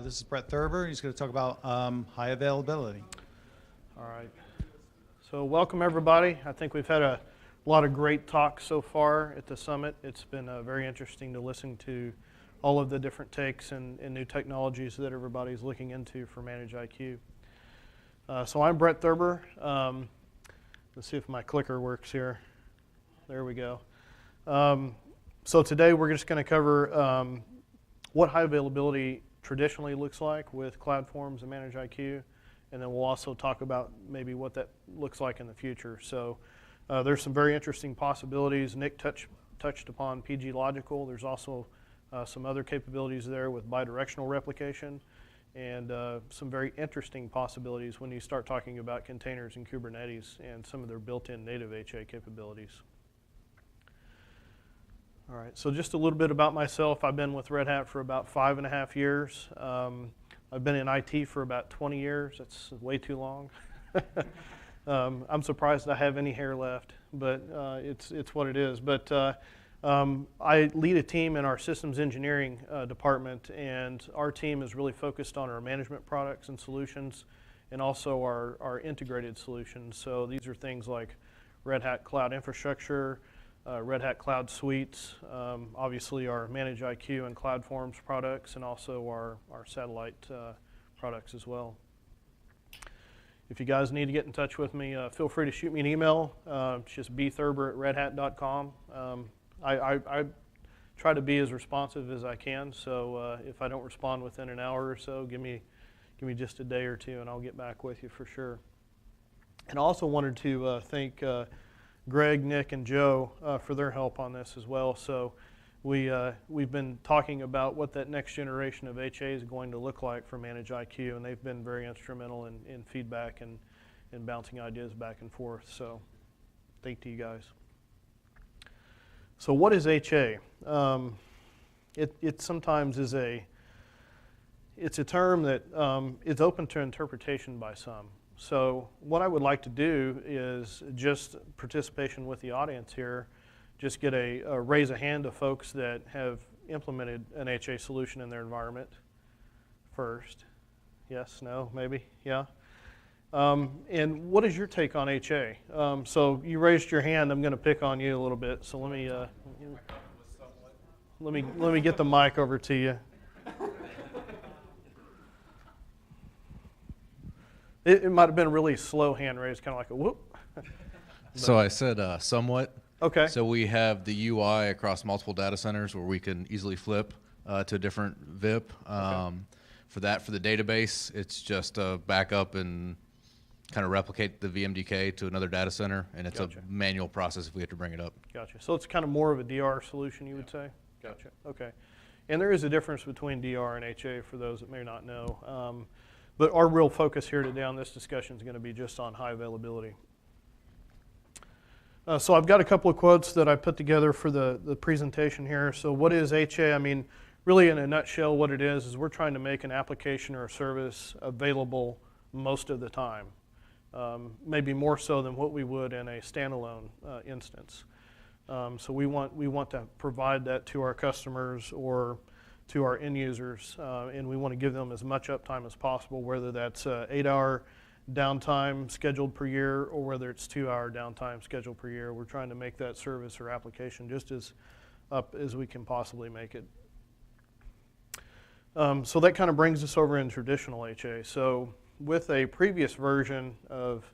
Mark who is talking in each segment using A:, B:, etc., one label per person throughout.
A: This is Brett Thurber. He's going to talk about high availability.
B: All right. So welcome, everybody. I think we've had a lot of great talks so far at the summit. It's been very interesting to listen to all of the different takes and new technologies that everybody's looking into for ManageIQ. So I'm Brett Thurber. Let's see if my clicker works here. There we go. So today we're just going to cover what high availability traditionally looks like with CloudForms and ManageIQ, and then we'll also talk about maybe what that looks like in the future. So there's some very interesting possibilities. Nick touched upon PG Logical. There's also some other capabilities there with Bi-Directional Replication, and some very interesting possibilities when you start talking about containers and Kubernetes and some of their built-in native HA capabilities. All right, so just a little bit about myself. I've been with Red Hat for about 5.5 years. I've been in IT for about 20 years. That's way too long. I'm surprised I have any hair left, but it's what it is. But I lead a team in our systems engineering department, and our team is really focused on our management products and solutions, and also our integrated solutions. So these are things like Red Hat Cloud Infrastructure, Red Hat Cloud Suites, obviously our ManageIQ and CloudForms products, and also our satellite products as well. If you guys need to get in touch with me, feel free to shoot me an email. It's just bthurber@redhat.com. I try to be as responsive as I can, so if I don't respond within an hour or so, give me just a day or two, and I'll get back with you for sure. And I also wanted to thank Greg, Nick, and Joe for their help on this as well. So we've been talking about what that next generation of HA is going to look like for ManageIQ, and they've been very instrumental in feedback and bouncing ideas back and forth. So thank you guys. So what is HA? It sometimes is it's a term that is open to interpretation by some. So what I would like to do is just participation with the audience here, just get a raise a hand of folks that have implemented an HA solution in their environment first. Yes, no, maybe, yeah. And what is your take on HA? So you raised your hand. I'm going to pick on you a little bit. So let me get the mic over to you. It might have been a really slow hand raise, kind of like a whoop.
C: So I said somewhat.
B: Okay.
C: So we have the UI across multiple data centers where we can easily flip to a different VIP.
B: Okay.
C: For the database, it's just a backup and kind of replicate the VMDK to another data center, and it's
B: Gotcha.
C: a manual process if we have to bring it up.
B: Gotcha. So it's kind of more of a DR solution, you would say? Gotcha. Okay. And there is a difference between DR and HA for those that may not know. But our real focus here today on this discussion is going to be just on high availability. So I've got a couple of quotes that I put together for the presentation here. So what is HA? I mean, really in a nutshell, what it is we're trying to make an application or a service available most of the time. Maybe more so than what we would in a standalone instance. So we want to provide that to our customers or to our end users, and we want to give them as much uptime as possible, whether that's 8-hour downtime scheduled per year or whether it's 2-hour downtime scheduled per year. We're trying to make that service or application just as up as we can possibly make it. So that kind of brings us over in traditional HA. So with a previous version of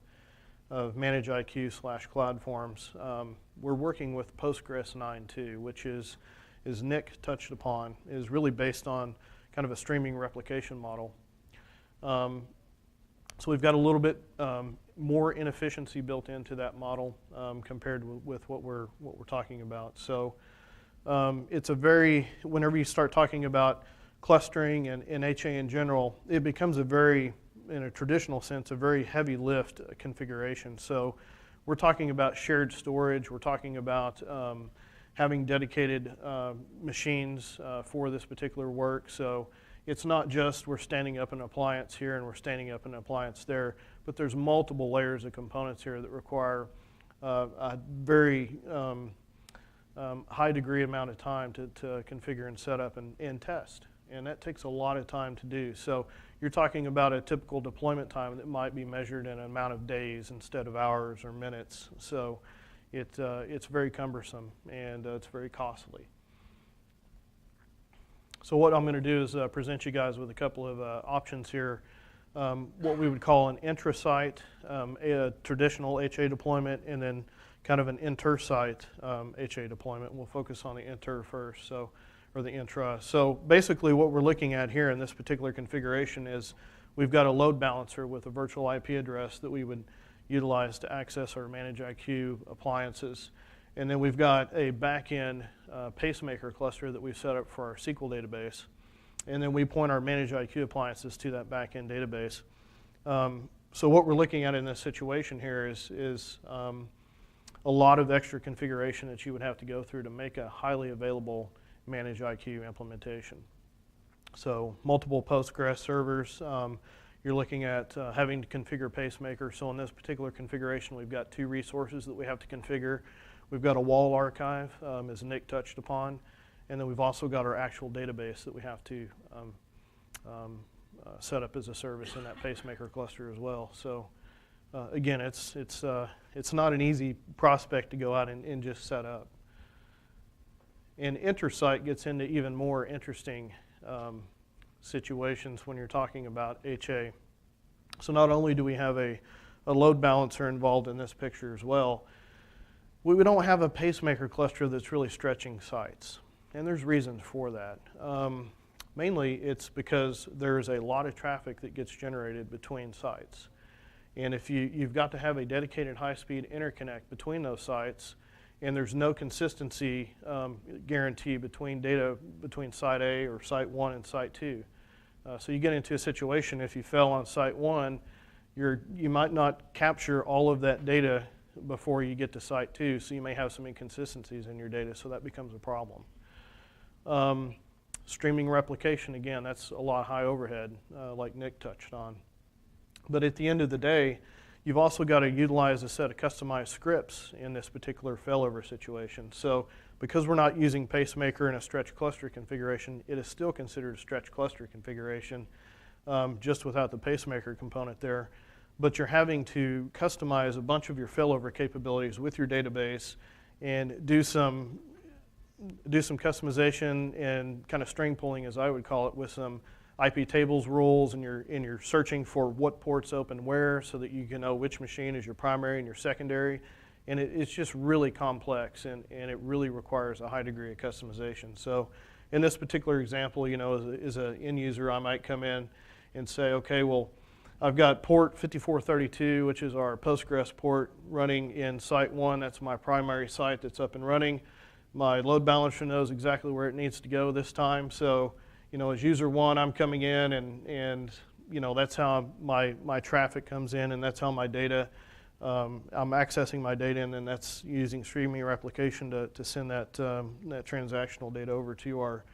B: ManageIQ/CloudForms, we're working with Postgres 9.2, which is, as Nick touched upon, is really based on kind of a streaming replication model. So we've got a little bit more inefficiency built into that model compared with what we're talking about. So it's a whenever you start talking about clustering and HA in general, it becomes in a traditional sense, a very heavy lift configuration. So we're talking about shared storage. We're talking about having dedicated machines for this particular work. So it's not just we're standing up an appliance here and we're standing up an appliance there, but there's multiple layers of components here that require a very high degree amount of time to configure and set up and test. and that takes a lot of time to do. So you're talking about a typical deployment time that might be measured in an amount of days instead of hours or minutes. So it's very cumbersome, and it's very costly. So what I'm going to do is present you guys with a couple of options here. What we would call an intra-site, a traditional HA deployment, and then kind of an inter-site HA deployment. We'll focus on the inter first, or the intra. So basically what we're looking at here in this particular configuration is we've got a load balancer with a virtual IP address that we would utilize to access our ManageIQ appliances. And then we've got a back-end pacemaker cluster that we've set up for our SQL database. And then we point our ManageIQ appliances to that back-end database. So what we're looking at in this situation here is a lot of extra configuration that you would have to go through to make a highly available ManageIQ implementation. So multiple Postgres servers. You're looking at having to configure pacemaker. So in this particular configuration, we've got 2 resources that we have to configure. We've got a wall archive, as Nick touched upon, and then we've also got our actual database that we have to set up as a service in that pacemaker cluster as well. So again, it's not an easy prospect to go out and just set up. And inter-site gets into even more interesting situations when you're talking about HA. So not only do we have a load balancer involved in this picture as well, we don't have a pacemaker cluster that's really stretching sites. And there's reasons for that. Mainly it's because there's a lot of traffic that gets generated between sites. And if you've got to have a dedicated high-speed interconnect between those sites, and there's no consistency guarantee between data between site A or site 1 and site 2. So you get into a situation, if you fail on site 1, you might not capture all of that data before you get to site 2, so you may have some inconsistencies in your data, so that becomes a problem. Streaming replication, again, that's a lot high overhead, like Nick touched on. But at the end of the day, you've also got to utilize a set of customized scripts in this particular failover situation. So because we're not using pacemaker in a stretch cluster configuration, it is still considered a stretch cluster configuration, just without the pacemaker component there. But you're having to customize a bunch of your failover capabilities with your database and do some customization and kind of string pulling, as I would call it, with some IP tables rules, and you're searching for what ports open where so that you can know which machine is your primary and your secondary. And it's just really complex, and it really requires a high degree of customization. So in this particular example, as an end user, I might come in and say, okay, well, I've got port 5432, which is our Postgres port, running in site 1. That's my primary site that's up and running. My load balancer knows exactly where it needs to go this time. So, as user 1, I'm coming in, and that's how my traffic comes in, and that's how my data, I'm accessing my data, and then that's using streaming replication to send that transactional data over to our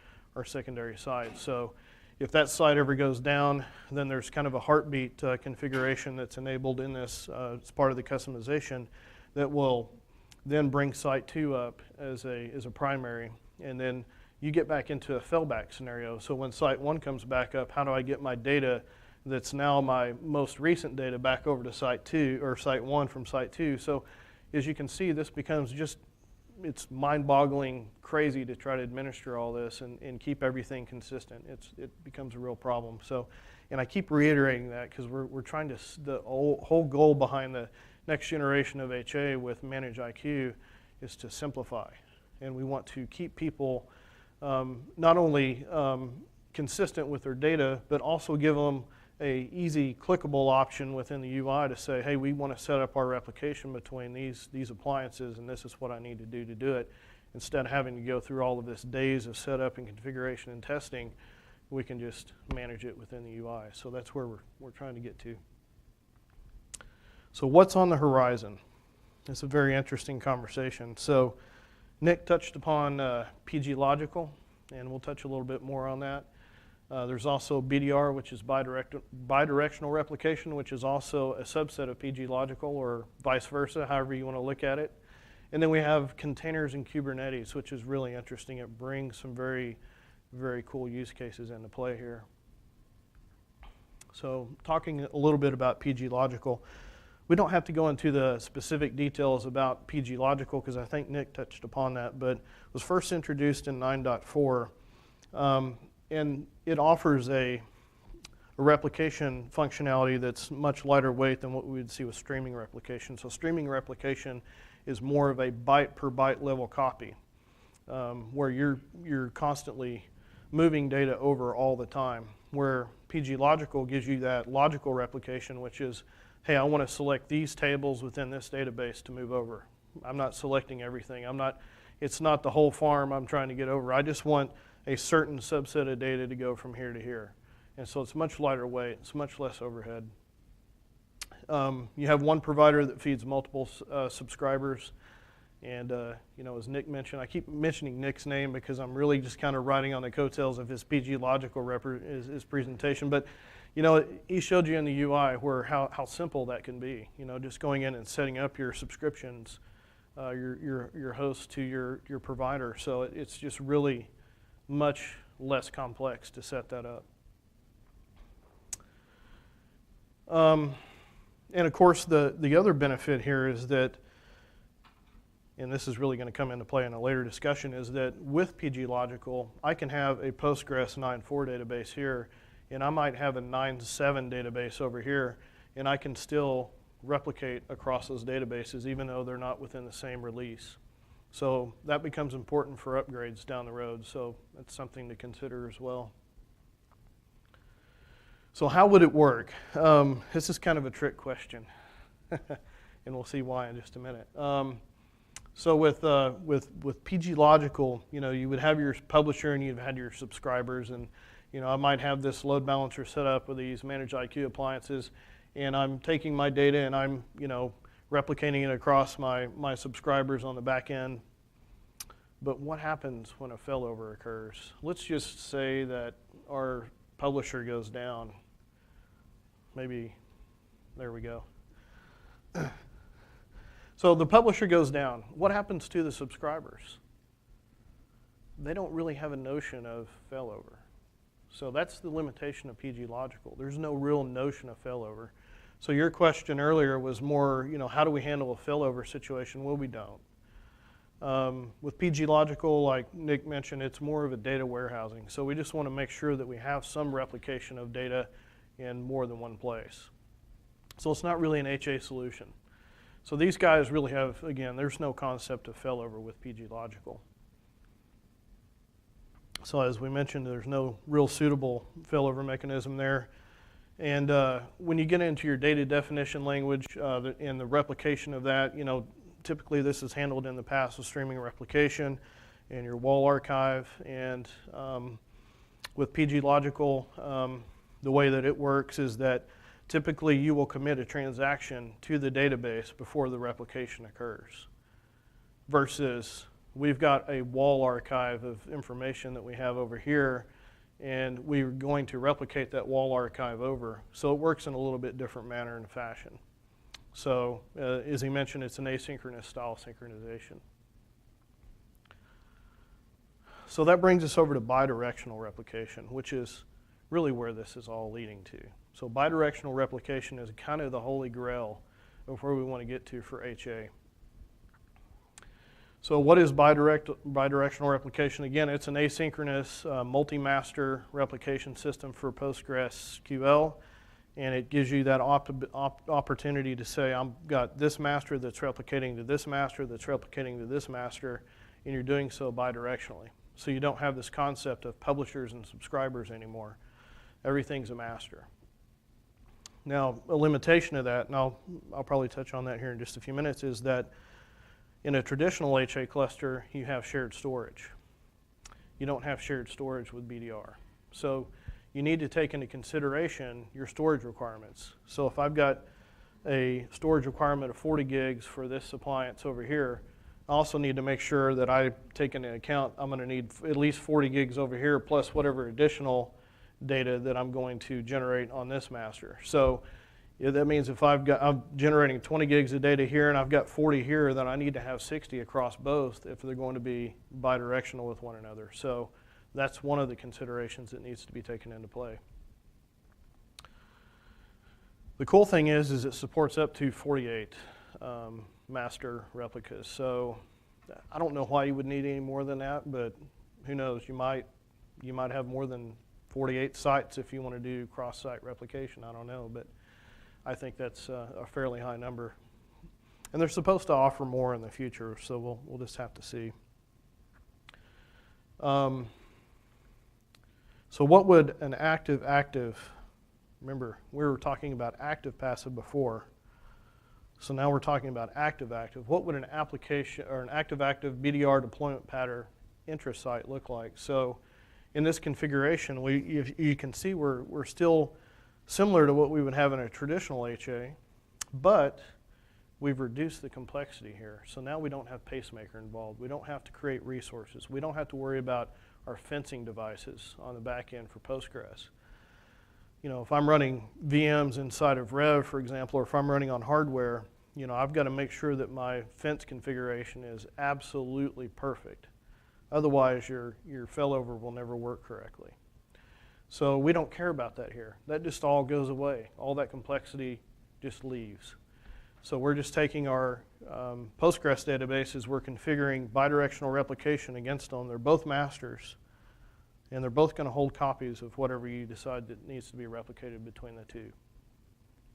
B: secondary site. So if that site ever goes down, then there's kind of a heartbeat configuration that's enabled in this as part of the customization that will then bring site 2 up as a primary, and then you get back into a failback scenario. So when site 1 comes back up, how do I get my data that's now my most recent data back over to site 2 or site 1 from site 2? So as you can see, this becomes it's mind-boggling crazy to try to administer all this and keep everything consistent. It becomes a real problem. So, and I keep reiterating that because we're trying to, the whole goal behind the next generation of HA with ManageIQ is to simplify. And we want to keep people not only consistent with their data, but also give them a easy clickable option within the UI to say, hey, we want to set up our replication between these appliances, and this is what I need to do it. Instead of having to go through all of this days of setup and configuration and testing, we can just manage it within the UI. So that's where we're trying to get to. So what's on the horizon? It's a very interesting conversation. So Nick touched upon PG Logical, and we'll touch a little bit more on that. There's also BDR, which is Bi-Directional Replication, which is also a subset of PG Logical, or vice versa, however you want to look at it. And then we have containers and Kubernetes, which is really interesting. It brings some very very cool use cases into play here. So talking a little bit about PG Logical, we don't have to go into the specific details about PG Logical because I think Nick touched upon that, but it was first introduced in 9.4, and it offers a replication functionality that's much lighter weight than what we would see with streaming replication. So streaming replication is more of a byte per byte level copy, where you're constantly moving data over all the time, where PG Logical gives you that logical replication, which is, hey, I want to select these tables within this database to move over. I'm not selecting everything. It's not the whole farm I'm trying to get over. I just want a certain subset of data to go from here to here. And so it's much lighter weight. It's much less overhead. You have one provider that feeds multiple subscribers. And as Nick mentioned, I keep mentioning Nick's name because I'm really just kind of riding on the coattails of his PG Logical his presentation. But he showed you in the UI how simple that can be. Just going in and setting up your subscriptions, your host to your provider. So it's just really much less complex to set that up. And of course, the other benefit here is that, and this is really going to come into play in a later discussion, is that with PG Logical, I can have a Postgres 9.4 database here, and I might have a 9.7 database over here, and I can still replicate across those databases even though they're not within the same release. So that becomes important for upgrades down the road, so that's something to consider as well. So how would it work? This is kind of a trick question, and we'll see why in just a minute. So with PG Logical, you would have your publisher and you'd had your subscribers, and I might have this load balancer set up with these ManageIQ appliances, and I'm taking my data and I'm replicating it across my subscribers on the back end. But what happens when a failover occurs? Let's just say that our publisher goes down. Maybe, there we go. So the publisher goes down. What happens to the subscribers? They don't really have a notion of failover. So that's the limitation of PG Logical. There's no real notion of failover. So your question earlier was more, how do we handle a failover situation? Well, we don't. With PG Logical, like Nick mentioned, it's more of a data warehousing. So we just want to make sure that we have some replication of data in more than one place. So it's not really an HA solution. So these guys really have, again, there's no concept of failover with PG Logical. So as we mentioned, there's no real suitable failover mechanism there. And when you get into your data definition language and the replication of that, typically this is handled in the past with streaming replication and your wall archive. And with PG Logical, the way that it works is that typically you will commit a transaction to the database before the replication occurs, versus we've got a wall archive of information that we have over here, and we're going to replicate that wall archive over. So it works in a little bit different manner and fashion. So as he mentioned, it's an asynchronous style synchronization. So that brings us over to bidirectional replication, which is really where this is all leading to. So bidirectional replication is kind of the holy grail of where we want to get to for HA. So what is bidirectional replication? Again, it's an asynchronous multi-master replication system for PostgreSQL, and it gives you that opportunity to say, I've got this master that's replicating to this master that's replicating to this master, and you're doing so bidirectionally. So you don't have this concept of publishers and subscribers anymore. Everything's a master. Now, a limitation of that, and I'll probably touch on that here in just a few minutes, is that in a traditional HA cluster, you have shared storage. You don't have shared storage with BDR. So you need to take into consideration your storage requirements. So if I've got a storage requirement of 40 gigs for this appliance over here, I also need to make sure that I take into account I'm going to need at least 40 gigs over here plus whatever additional data that I'm going to generate on this master. So that means if I'm generating 20 gigs of data here and I've got 40 here, then I need to have 60 across both if they're going to be bidirectional with one another. So that's one of the considerations that needs to be taken into play. The cool thing is it supports up to 48 master replicas. So I don't know why you would need any more than that, but who knows? You might have more than 48 sites if you want to do cross-site replication. I don't know, but I think that's a fairly high number. And they're supposed to offer more in the future, so we'll just have to see. So what would an active, remember we were talking about active-passive before, so now we're talking about active-active. What would an application or an active-active BDR deployment pattern interest site look like? So in this configuration, you can see we're still similar to what we would have in a traditional HA, but we've reduced the complexity here. So now we don't have pacemaker involved. We don't have to create resources. We don't have to worry about our fencing devices on the back end for Postgres. You know, if I'm running VMs inside of Rev, for example, or if I'm running on hardware, you know, I've got to make sure that my fence configuration is absolutely perfect. Otherwise, your failover will never work correctly. So we don't care about that here. That just all goes away. All that complexity just leaves. So we're just taking our Postgres databases, we're configuring bidirectional replication against them. They're both masters, and they're both going to hold copies of whatever you decide that needs to be replicated between the two.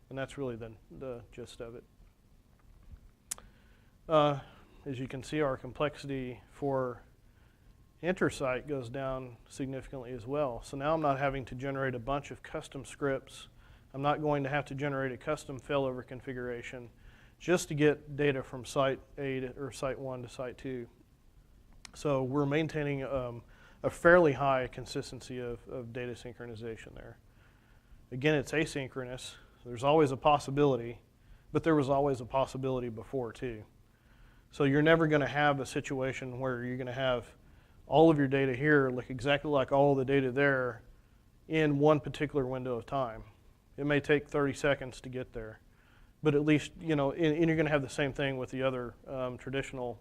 B: And that's really the gist of it. As you can see, our complexity for intersite goes down significantly as well. So now I'm not having to generate a bunch of custom scripts. I'm not going to have to generate a custom failover configuration just to get data from site A or site 1 to site 2. So we're maintaining a fairly high consistency of data synchronization there. Again, it's asynchronous. There's always a possibility, but there was always a possibility before too. So you're never going to have a situation where you're going to have all of your data here look exactly like all the data there in one particular window of time. It may take 30 seconds to get there, but at least, you know, and you're going to have the same thing with the other traditional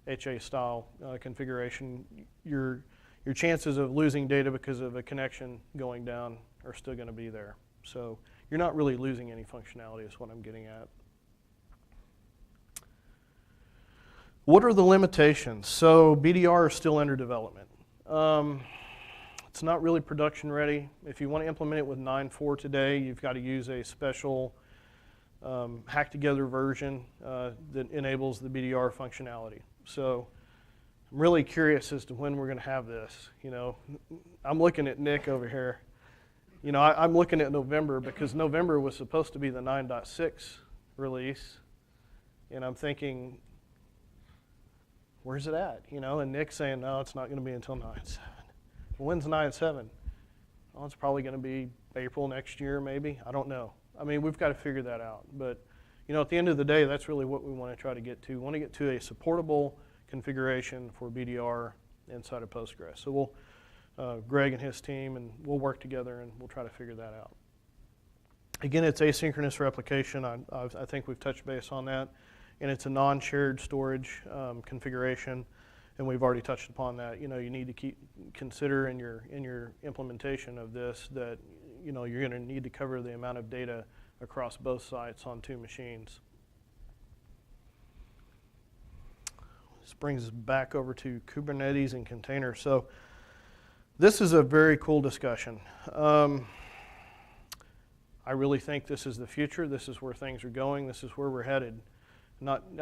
B: HA style configuration. Your chances of losing data because of a connection going down are still going to be there. So you're not really losing any functionality is what I'm getting at. What are the limitations? So BDR is still under development. It's not really production ready. If you want to implement it with 9.4 today, you've got to use a special hacked together version that enables the BDR functionality. So I'm really curious as to when we're going to have this. You know, I'm looking at Nick over here. You know, I'm looking at November because November was supposed to be the 9.6 release, and I'm thinking, where's it at? You know, and Nick's saying, no, it's not going to be until 9.7. When's 9.7? Well, it's probably going to be April next year, maybe. I don't know. I mean, we've got to figure that out. But, you know, at the end of the day, that's really what we want to try to get to. We want to get to a supportable configuration for BDR inside of Postgres. So we'll, Greg and his team, and we'll work together and we'll try to figure that out. Again, it's asynchronous replication. I think we've touched base on that. And it's a non-shared storage configuration, and we've already touched upon that. You know, you need to consider in your implementation of this that, you know, you're going to need to cover the amount of data across both sites on 2 machines. This brings us back over to Kubernetes and containers. So this is a very cool discussion. I really think this is the future. This is where things are going. This is where we're headed. I'm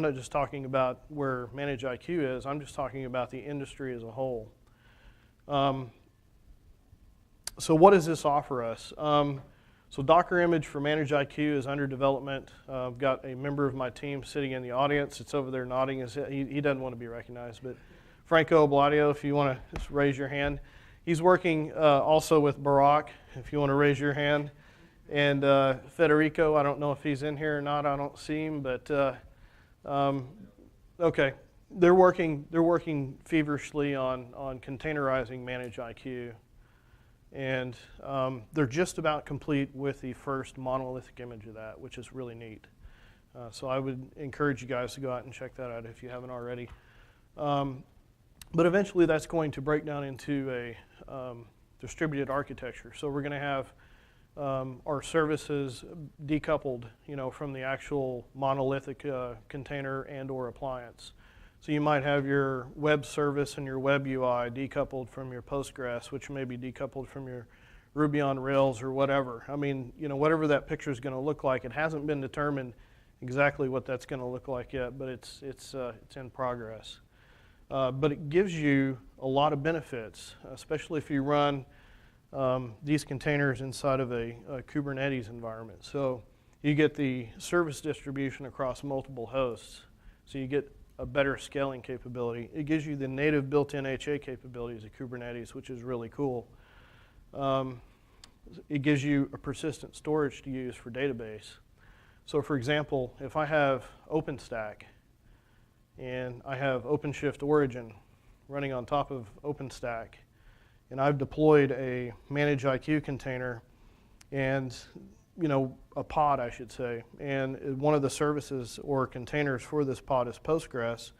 B: not just talking about where ManageIQ is, I'm just talking about the industry as a whole. So what does this offer us? So Docker image for ManageIQ is under development. I've got a member of my team sitting in the audience. It's over there nodding his head. He doesn't want to be recognized, but Franco Obladio, if you want to just raise your hand. He's working also with Barak, if you want to raise your hand. And Federico, I don't know if he's in here or not. I don't see him, but okay. They're working feverishly on containerizing ManageIQ, and they're just about complete with the first monolithic image of that, which is really neat. So I would encourage you guys to go out and check that out if you haven't already. But eventually that's going to break down into a distributed architecture. So we're going to have our services decoupled, from the actual monolithic container and or appliance. So you might have your web service and your web UI decoupled from your Postgres, which may be decoupled from your Ruby on Rails or whatever. I mean, whatever that picture is going to look like, it hasn't been determined exactly what that's going to look like yet, but it's in progress. But it gives you a lot of benefits, especially if you run these containers inside of a Kubernetes environment. So you get the service distribution across multiple hosts, so you get a better scaling capability. It gives you the native built-in HA capabilities of Kubernetes, which is really cool. It gives you a persistent storage to use for database. So for example, if I have OpenStack and I have OpenShift Origin running on top of OpenStack, and I've deployed a ManageIQ container and a pod, I should say, and one of the services or containers for this pod is Postgres,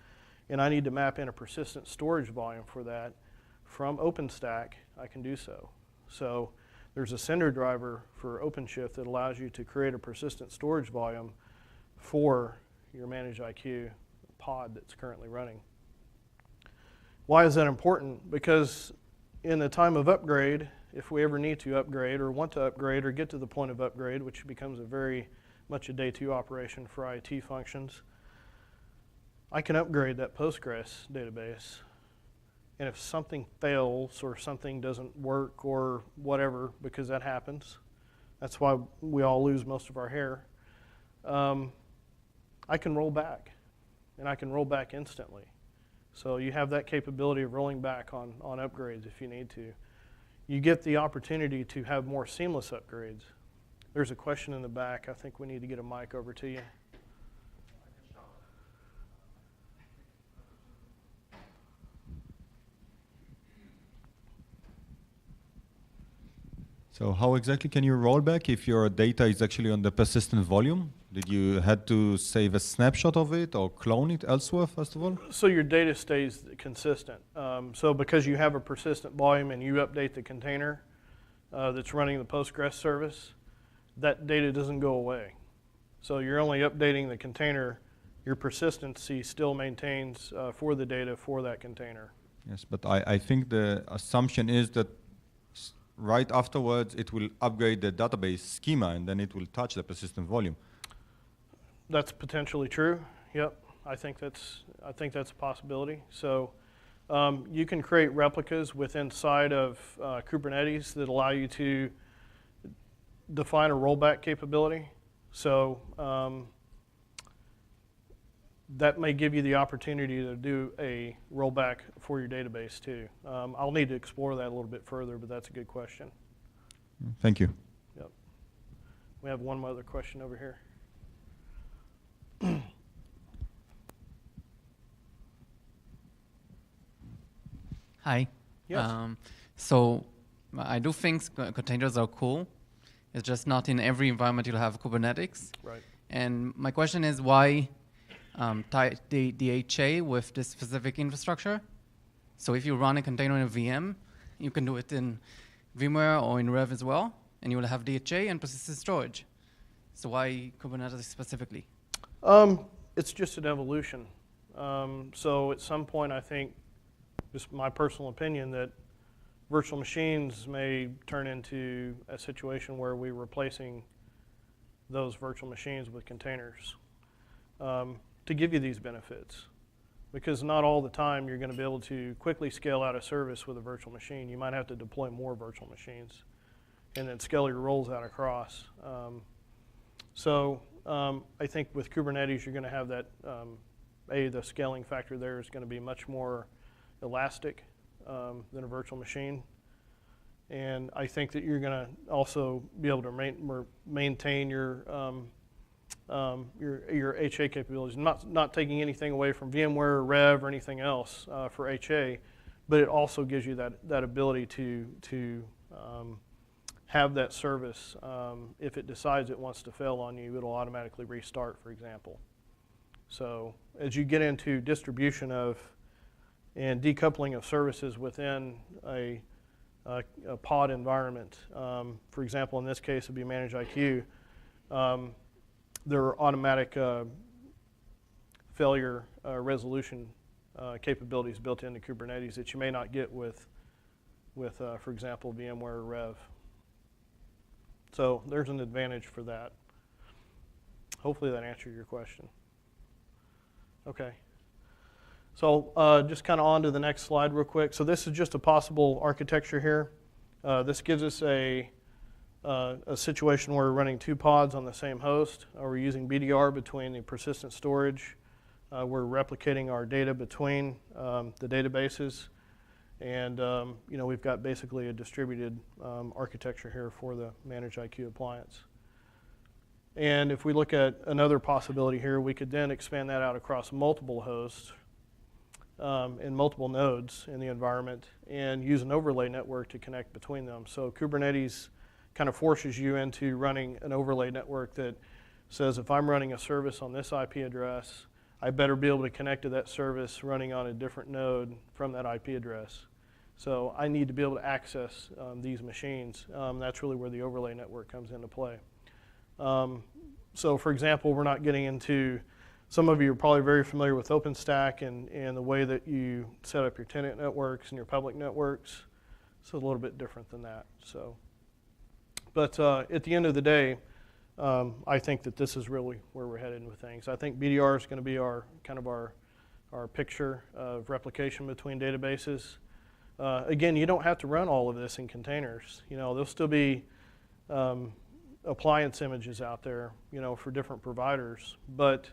B: and I need to map in a persistent storage volume for that from OpenStack, I can do so. So there's a sender driver for OpenShift that allows you to create a persistent storage volume for your ManageIQ pod that's currently running. Why is that important? Because in the time of upgrade, if we ever need to upgrade or want to upgrade or get to the point of upgrade, which becomes a very much a day two operation for IT functions, I can upgrade that Postgres database. And if something fails or something doesn't work or whatever, because that happens, that's why we all lose most of our hair, I can roll back, and I can roll back instantly. So you have that capability of rolling back on upgrades if you need to. You get the opportunity to have more seamless upgrades. There's a question in the back. I think we need to get a mic over to you.
D: So how exactly can you roll back if your data is actually on the persistent volume? Did you had to save a snapshot of it or clone it elsewhere, first of all?
B: So your data stays consistent. So because you have a persistent volume and you update the container that's running the Postgres service, that data doesn't go away. So you're only updating the container. Your persistency still maintains for the data for that container.
D: Yes, but I think the assumption is that right afterwards it will upgrade the database schema and then it will touch the persistent volume.
B: That's potentially true. Yep, I think that's a possibility. So you can create replicas inside of Kubernetes that allow you to define a rollback capability. So that may give you the opportunity to do a rollback for your database too. I'll need to explore that a little bit further, but that's a good question.
D: Thank you.
B: Yep. We have one other question over here.
E: Hi.
B: Yes.
E: So I do think containers are cool. It's just not in every environment you'll have Kubernetes.
B: Right.
E: And my question is why tie the HA with this specific infrastructure? So if you run a container in a VM, you can do it in VMware or in Rev as well, and you will have DHA and persistent storage. So why Kubernetes specifically?
B: It's just an evolution. So at some point, I think, just my personal opinion, that virtual machines may turn into a situation where we're replacing those virtual machines with containers to give you these benefits. Because not all the time you're going to be able to quickly scale out a service with a virtual machine. You might have to deploy more virtual machines and then scale your roles out across. I think with Kubernetes, you're going to have that, the scaling factor there is going to be much more elastic than a virtual machine. And I think that you're going to also be able to maintain your HA capabilities. Not taking anything away from VMware or Rev or anything else for HA, but it also gives you that ability to have that service. If it decides it wants to fail on you, it'll automatically restart, for example. So as you get into distribution of and decoupling of services within a pod environment. For example, in this case, it would be ManageIQ. There are automatic failure resolution capabilities built into Kubernetes that you may not get with for example, VMware Rev. So there's an advantage for that. Hopefully that answered your question. Okay. So just kind of on to the next slide real quick. So this is just a possible architecture here. This gives us a situation where we're running 2 pods on the same host. We're using BDR between the persistent storage. We're replicating our data between the databases. And we've got basically a distributed architecture here for the ManageIQ appliance. And if we look at another possibility here, we could then expand that out across multiple hosts and multiple nodes in the environment and use an overlay network to connect between them. So Kubernetes kind of forces you into running an overlay network that says if I'm running a service on this IP address, I better be able to connect to that service running on a different node from that IP address. So I need to be able to access these machines. That's really where the overlay network comes into play. So for example, we're not getting into, some of you are probably very familiar with OpenStack and the way that you set up your tenant networks and your public networks. It's a little bit different than that. So, but at the end of the day, I think that this is really where we're headed with things. I think BDR is going to be our picture of replication between databases. Again, you don't have to run all of this in containers. There'll still be appliance images out there, for different providers, but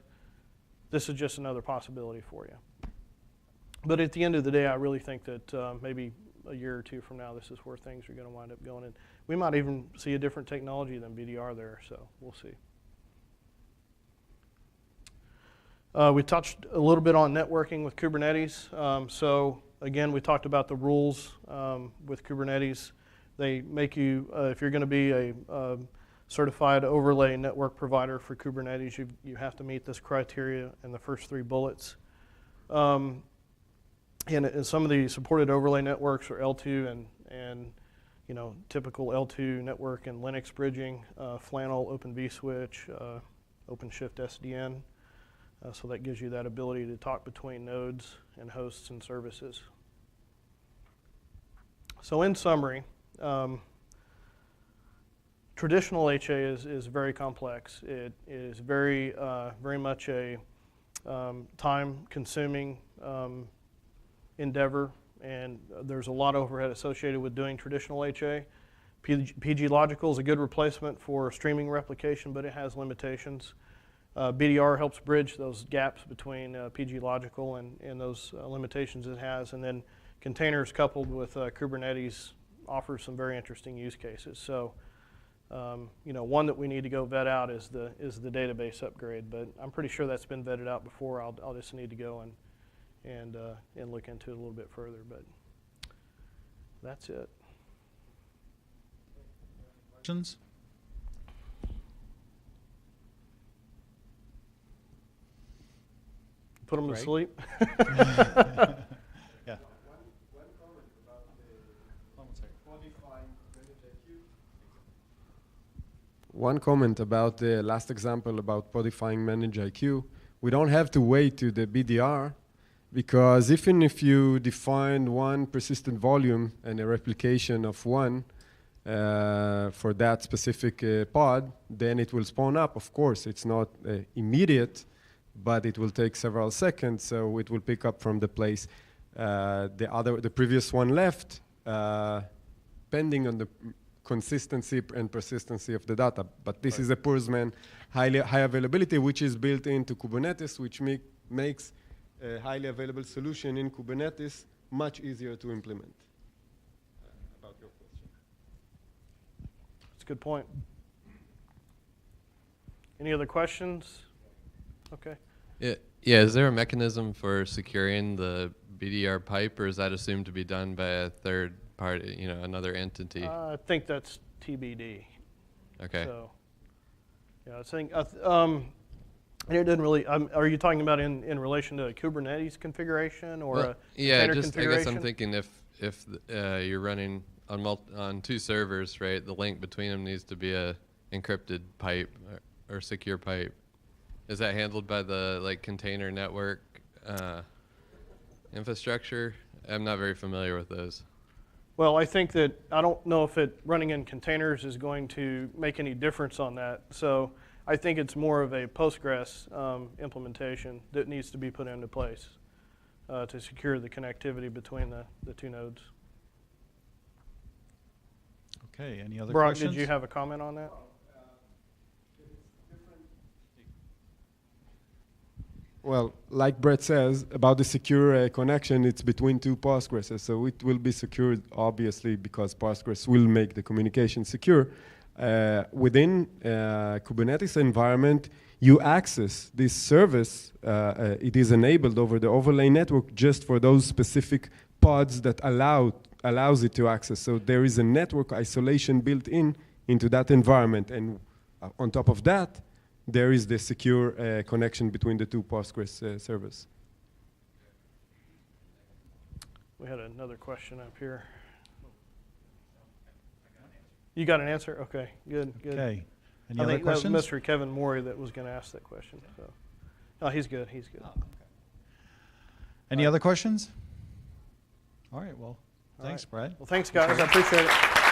B: this is just another possibility for you. But at the end of the day, I really think that maybe a year or two from now, this is where things are going to wind up going. And we might even see a different technology than BDR there, so we'll see. We touched a little bit on networking with Kubernetes. So again, we talked about the rules with Kubernetes. They make you, if you're going to be a certified overlay network provider for Kubernetes, you have to meet this criteria in the first 3 bullets. And some of the supported overlay networks are L2 and typical L2 network and Linux bridging, Flannel, Open vSwitch, OpenShift SDN. So that gives you that ability to talk between nodes and hosts and services. So in summary, traditional HA is very complex. It is very much a time-consuming endeavor, and there's a lot of overhead associated with doing traditional HA. PG Logical is a good replacement for streaming replication, but it has limitations. BDR helps bridge those gaps between PG Logical and those limitations it has, and then containers coupled with Kubernetes offers some very interesting use cases. So, one that we need to go vet out is the database upgrade, but I'm pretty sure that's been vetted out before. I'll just need to go and look into it a little bit further, but that's it.
A: Questions?
B: Put them to
A: Greg?
B: sleep.
A: Yeah.
F: One comment about the modifying ManageIQ. One comment about the last example about modifying ManageIQ. We don't have to wait to the BDR, because even if you define one persistent volume and a replication of one for that specific pod, then it will spawn up. Of course, it's not immediate, but it will take several seconds, so it will pick up from the place the previous one left, depending on the consistency and persistency of the data. But this is a Pursman high availability, which is built into Kubernetes, which makes a highly available solution in Kubernetes much easier to implement. About your question.
B: That's a good point. Any other questions? Okay.
G: Yeah, is there a mechanism for securing the BDR pipe, or is that assumed to be done by a third party, another entity?
B: I think that's TBD.
G: Okay.
B: So, yeah, I think And it didn't really, are you talking about in relation to a Kubernetes configuration or
G: Well,
B: a
G: yeah,
B: container
G: just I
B: configuration?
G: guess I'm thinking if you're running on two servers, right, the link between them needs to be a encrypted pipe or secure pipe. Is that handled by the like container network infrastructure? I'm not very familiar with those.
B: Well, I think that, I don't know if it running in containers is going to make any difference on that. So I think it's more of a Postgres implementation that needs to be put into place to secure the connectivity between the two nodes.
A: Okay, any other
B: Brock,
A: questions?
B: did you have a comment on that?
F: Well, like Brett says, about the secure connection, it's between two Postgres. So it will be secured, obviously, because Postgres will make the communication secure. Within Kubernetes environment, you access this service. It is enabled over the overlay network just for those specific pods that allows it to access. So there is a network isolation built into that environment. And on top of that, there is the secure connection between the two Postgres servers.
B: We had another question up here. You got an answer? Okay, good, good.
A: Okay, any
B: I
A: other
B: think that was
A: questions?
B: Mr. Kevin Morey that was going to ask that question. So, no, he's good. He's good.
A: Any other questions? All right, well,
B: All
A: thanks,
B: right.
A: Brad.
B: Well, thanks, guys. I appreciate it.